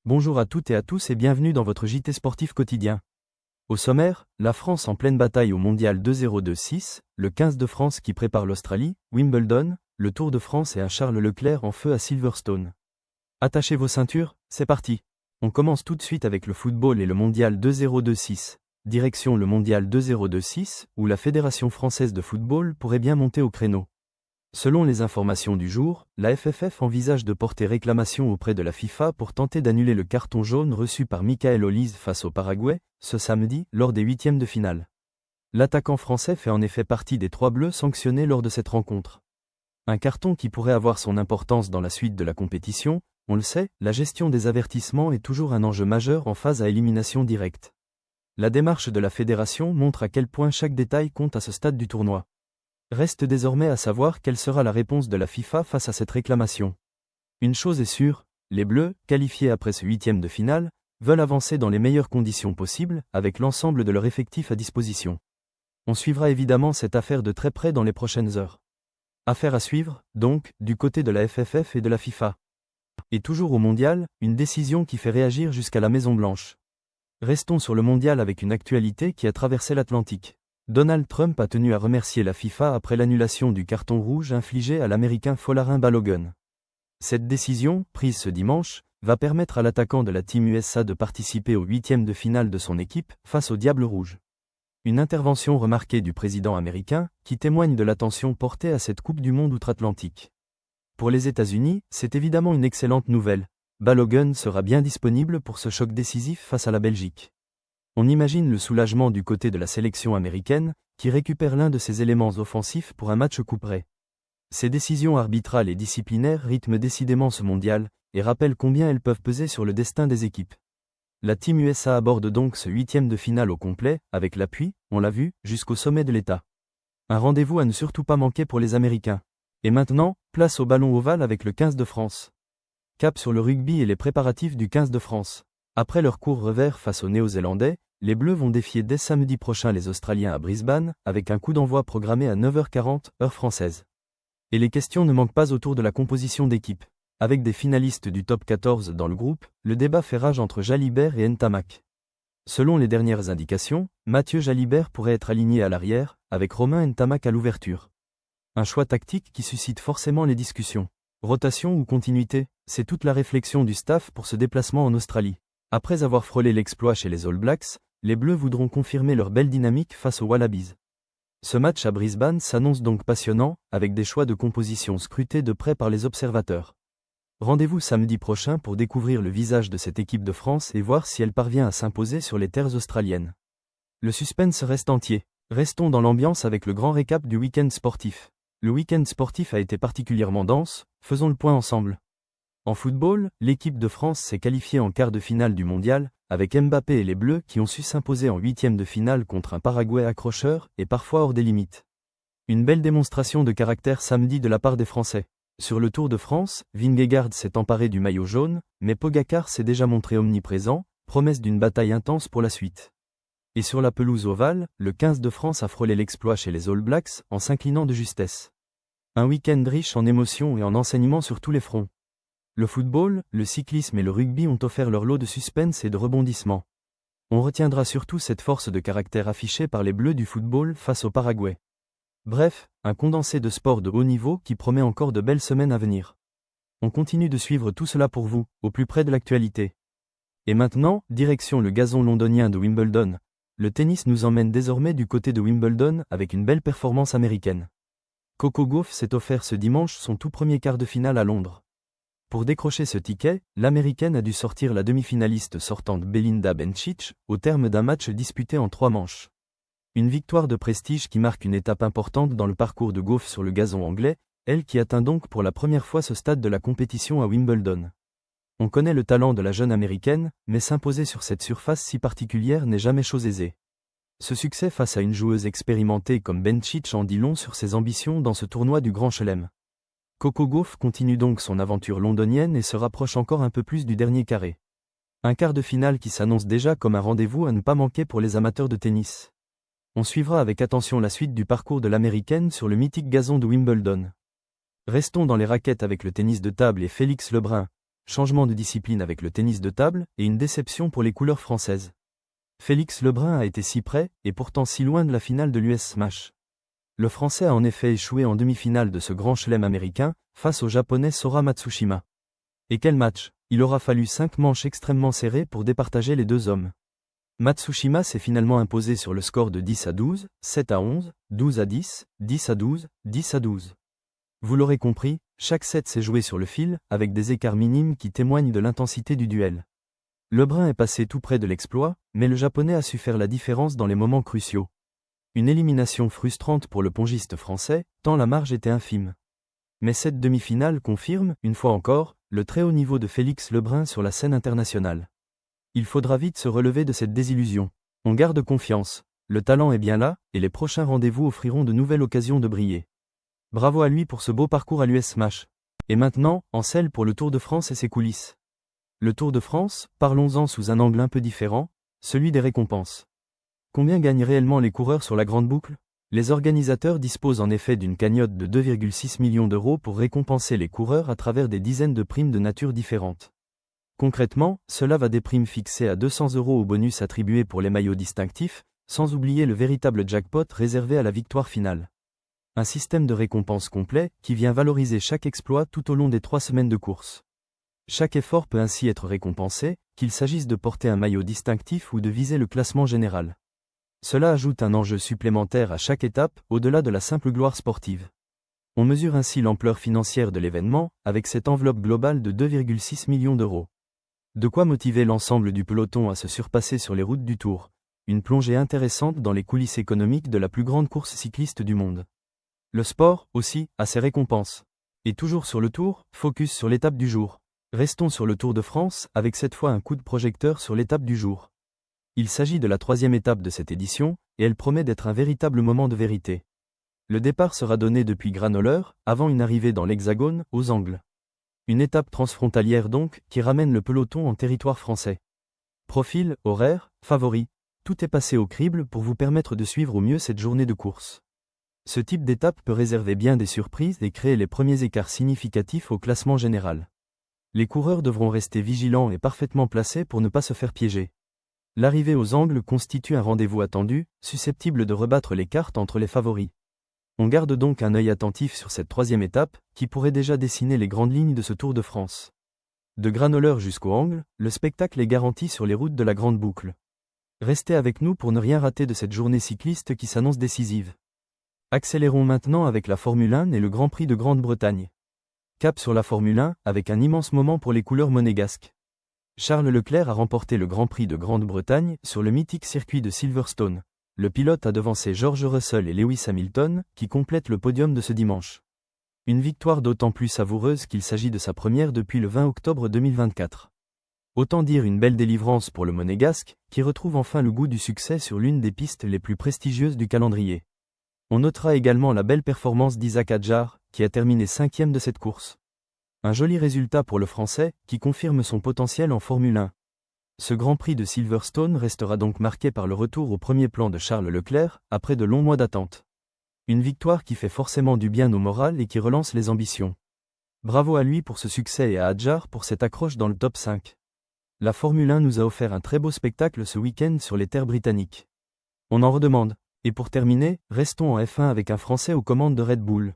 Bonjour à toutes et à tous et bienvenue dans votre JT sportif quotidien. Au sommaire, la France en pleine bataille au mondial 2026, le 15 de France qui prépare l'Australie, Wimbledon, le Tour de France et un Charles Leclerc en feu à Silverstone. Attachez vos ceintures, c'est parti. On commence tout de suite avec le football et le mondial 2026. Direction le mondial 2026, où la Fédération française de football pourrait bien monter au créneau. Selon les informations du jour, la FFF envisage de porter réclamation auprès de la FIFA pour tenter d'annuler le carton jaune reçu par Michael Olise face au Paraguay, ce samedi, lors des huitièmes de finale. L'attaquant français fait en effet partie des 3 bleus sanctionnés lors de cette rencontre. Un carton qui pourrait avoir son importance dans la suite de la compétition, on le sait, la gestion des avertissements est toujours un enjeu majeur en phase à élimination directe. La démarche de la fédération montre à quel point chaque détail compte à ce stade du tournoi. Reste désormais à savoir quelle sera la réponse de la FIFA face à cette réclamation. Une chose est sûre, les Bleus, qualifiés après ce huitième de finale, veulent avancer dans les meilleures conditions possibles, avec l'ensemble de leur effectif à disposition. On suivra évidemment cette affaire de très près dans les prochaines heures. Affaire à suivre, donc, du côté de la FFF et de la FIFA. Et toujours au mondial, une décision qui fait réagir jusqu'à la Maison-Blanche. Restons sur le mondial avec une actualité qui a traversé l'Atlantique. Donald Trump a tenu à remercier la FIFA après l'annulation du carton rouge infligé à l'Américain Folarin Balogun. Cette décision, prise ce dimanche, va permettre à l'attaquant de la Team USA de participer aux huitièmes de finale de son équipe, face au Diable Rouge. Une intervention remarquée du président américain, qui témoigne de l'attention portée à cette Coupe du Monde outre-Atlantique. Pour les États-Unis, c'est évidemment une excellente nouvelle. Balogun sera bien disponible pour ce choc décisif face à la Belgique. On imagine le soulagement du côté de la sélection américaine, qui récupère l'un de ses éléments offensifs pour un match couperet. Ces décisions arbitrales et disciplinaires rythment décidément ce mondial, et rappellent combien elles peuvent peser sur le destin des équipes. La Team USA aborde donc ce huitième de finale au complet, avec l'appui, on l'a vu, jusqu'au sommet de l'État. Un rendez-vous à ne surtout pas manquer pour les Américains. Et maintenant, place au ballon ovale avec le 15 de France. Cap sur le rugby et les préparatifs du 15 de France. Après leur court revers face aux Néo-Zélandais, les Bleus vont défier dès samedi prochain les Australiens à Brisbane, avec un coup d'envoi programmé à 9h40, heure française. Et les questions ne manquent pas autour de la composition d'équipe. Avec des finalistes du top 14 dans le groupe, le débat fait rage entre Jalibert et Ntamak. Selon les dernières indications, Mathieu Jalibert pourrait être aligné à l'arrière, avec Romain Ntamak à l'ouverture. Un choix tactique qui suscite forcément les discussions. Rotation ou continuité, c'est toute la réflexion du staff pour ce déplacement en Australie. Après avoir frôlé l'exploit chez les All Blacks, les Bleus voudront confirmer leur belle dynamique face aux Wallabies. Ce match à Brisbane s'annonce donc passionnant, avec des choix de composition scrutés de près par les observateurs. Rendez-vous samedi prochain pour découvrir le visage de cette équipe de France et voir si elle parvient à s'imposer sur les terres australiennes. Le suspense reste entier. Restons dans l'ambiance avec le grand récap du week-end sportif. Le week-end sportif a été particulièrement dense, faisons le point ensemble. En football, l'équipe de France s'est qualifiée en quart de finale du mondial, avec Mbappé et les Bleus qui ont su s'imposer en huitième de finale contre un Paraguay accrocheur et parfois hors des limites. Une belle démonstration de caractère samedi de la part des Français. Sur le Tour de France, Vingegaard s'est emparé du maillot jaune, mais Pogacar s'est déjà montré omniprésent, promesse d'une bataille intense pour la suite. Et sur la pelouse ovale, le 15 de France a frôlé l'exploit chez les All Blacks en s'inclinant de justesse. Un week-end riche en émotions et en enseignements sur tous les fronts. Le football, le cyclisme et le rugby ont offert leur lot de suspense et de rebondissements. On retiendra surtout cette force de caractère affichée par les Bleus du football face au Paraguay. Bref, un condensé de sport de haut niveau qui promet encore de belles semaines à venir. On continue de suivre tout cela pour vous, au plus près de l'actualité. Et maintenant, direction le gazon londonien de Wimbledon. Le tennis nous emmène désormais du côté de Wimbledon avec une belle performance américaine. Coco Gauff s'est offert ce dimanche son tout premier quart de finale à Londres. Pour décrocher ce ticket, l'Américaine a dû sortir la demi-finaliste sortante Belinda Bencic, au terme d'un match disputé en 3 manches. Une victoire de prestige qui marque une étape importante dans le parcours de Gauff sur le gazon anglais, elle qui atteint donc pour la première fois ce stade de la compétition à Wimbledon. On connaît le talent de la jeune Américaine, mais s'imposer sur cette surface si particulière n'est jamais chose aisée. Ce succès face à une joueuse expérimentée comme Bencic en dit long sur ses ambitions dans ce tournoi du Grand Chelem. Coco Gauff continue donc son aventure londonienne et se rapproche encore un peu plus du dernier carré. Un quart de finale qui s'annonce déjà comme un rendez-vous à ne pas manquer pour les amateurs de tennis. On suivra avec attention la suite du parcours de l'Américaine sur le mythique gazon de Wimbledon. Restons dans les raquettes avec le tennis de table et Félix Lebrun. changement de discipline avec le tennis de table et une déception pour les couleurs françaises. Félix Lebrun a été si près et pourtant si loin de la finale de l'US Smash. Le Français a en effet échoué en demi-finale de ce grand chelem américain face au Japonais Sora Matsushima. Et quel match! Il aura fallu 5 manches extrêmement serrées pour départager les deux hommes. Matsushima s'est finalement imposé sur le score de 10-12, 7-11, 12-10, 10-12, 10-12. Vous l'aurez compris, chaque set s'est joué sur le fil, avec des écarts minimes qui témoignent de l'intensité du duel. Lebrun est passé tout près de l'exploit, mais le Japonais a su faire la différence dans les moments cruciaux. Une élimination frustrante pour le pongiste français, tant la marge était infime. Mais cette demi-finale confirme, une fois encore, le très haut niveau de Félix Lebrun sur la scène internationale. Il faudra vite se relever de cette désillusion. On garde confiance, le talent est bien là, et les prochains rendez-vous offriront de nouvelles occasions de briller. Bravo à lui pour ce beau parcours à l'US Smash. Et maintenant, en selle pour le Tour de France et ses coulisses. Le Tour de France, parlons-en sous un angle un peu différent, celui des récompenses. Combien gagnent réellement les coureurs sur la grande boucle? Les organisateurs disposent en effet d'une cagnotte de 2,6 millions d'euros pour récompenser les coureurs à travers des dizaines de primes de nature différentes. Concrètement, cela va des primes fixées à 200 euros au bonus attribué pour les maillots distinctifs, sans oublier le véritable jackpot réservé à la victoire finale. Un système de récompense complet qui vient valoriser chaque exploit tout au long des 3 semaines de course. Chaque effort peut ainsi être récompensé, qu'il s'agisse de porter un maillot distinctif ou de viser le classement général. Cela ajoute un enjeu supplémentaire à chaque étape, au-delà de la simple gloire sportive. On mesure ainsi l'ampleur financière de l'événement, avec cette enveloppe globale de 2,6 millions d'euros. De quoi motiver l'ensemble du peloton à se surpasser sur les routes du Tour. Une plongée intéressante dans les coulisses économiques de la plus grande course cycliste du monde. Le sport, aussi, a ses récompenses. Et toujours sur le Tour, focus sur l'étape du jour. Restons sur le Tour de France, avec cette fois un coup de projecteur sur l'étape du jour. Il s'agit de la 3e étape de cette édition, et elle promet d'être un véritable moment de vérité. Le départ sera donné depuis Granollers, avant une arrivée dans l'Hexagone, aux Angles. Une étape transfrontalière donc, qui ramène le peloton en territoire français. Profil, horaire, favoris, tout est passé au crible pour vous permettre de suivre au mieux cette journée de course. Ce type d'étape peut réserver bien des surprises et créer les premiers écarts significatifs au classement général. Les coureurs devront rester vigilants et parfaitement placés pour ne pas se faire piéger. L'arrivée aux Angles constitue un rendez-vous attendu, susceptible de rebattre les cartes entre les favoris. On garde donc un œil attentif sur cette 3e étape, qui pourrait déjà dessiner les grandes lignes de ce Tour de France. De Granollers jusqu'aux Angles, le spectacle est garanti sur les routes de la Grande Boucle. Restez avec nous pour ne rien rater de cette journée cycliste qui s'annonce décisive. Accélérons maintenant avec la Formule 1 et le Grand Prix de Grande-Bretagne. Cap sur la Formule 1, avec un immense moment pour les couleurs monégasques. Charles Leclerc a remporté le Grand Prix de Grande-Bretagne sur le mythique circuit de Silverstone. Le pilote a devancé George Russell et Lewis Hamilton, qui complètent le podium de ce dimanche. Une victoire d'autant plus savoureuse qu'il s'agit de sa première depuis le 20 octobre 2024. Autant dire une belle délivrance pour le Monégasque, qui retrouve enfin le goût du succès sur l'une des pistes les plus prestigieuses du calendrier. On notera également la belle performance d'Isaac Hadjar, qui a terminé 5e de cette course. Un joli résultat pour le Français, qui confirme son potentiel en Formule 1. Ce Grand Prix de Silverstone restera donc marqué par le retour au premier plan de Charles Leclerc, après de longs mois d'attente. Une victoire qui fait forcément du bien au moral et qui relance les ambitions. Bravo à lui pour ce succès et à Hadjar pour cette accroche dans le top 5. La Formule 1 nous a offert un très beau spectacle ce week-end sur les terres britanniques. On en redemande. Et pour terminer, restons en F1 avec un Français aux commandes de Red Bull.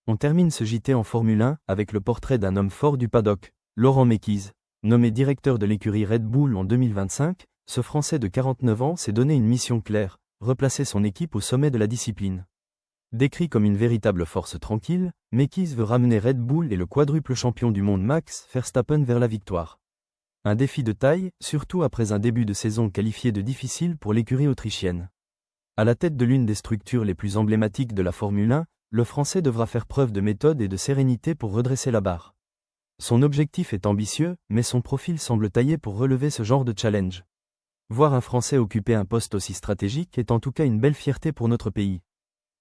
On termine ce JT en Formule 1 avec le portrait d'un homme fort du paddock, Laurent Mekies. Nommé directeur de l'écurie Red Bull en 2025, ce Français de 49 ans s'est donné une mission claire, replacer son équipe au sommet de la discipline. Décrit comme une véritable force tranquille, Mekies veut ramener Red Bull et le quadruple champion du monde Max Verstappen vers la victoire. Un défi de taille, surtout après un début de saison qualifié de difficile pour l'écurie autrichienne. À la tête de l'une des structures les plus emblématiques de la Formule 1, le Français devra faire preuve de méthode et de sérénité pour redresser la barre. Son objectif est ambitieux, mais son profil semble taillé pour relever ce genre de challenge. Voir un Français occuper un poste aussi stratégique est en tout cas une belle fierté pour notre pays.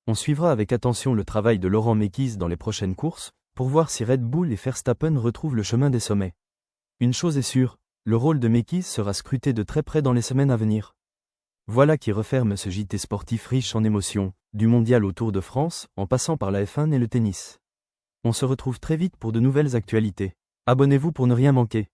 On suivra avec attention le travail de Laurent Mekies dans les prochaines courses, pour voir si Red Bull et Verstappen retrouvent le chemin des sommets. Une chose est sûre, le rôle de Mekies sera scruté de très près dans les semaines à venir. Voilà qui referme ce JT sportif riche en émotions, du mondial au Tour de France, en passant par la F1 et le tennis. On se retrouve très vite pour de nouvelles actualités. Abonnez-vous pour ne rien manquer.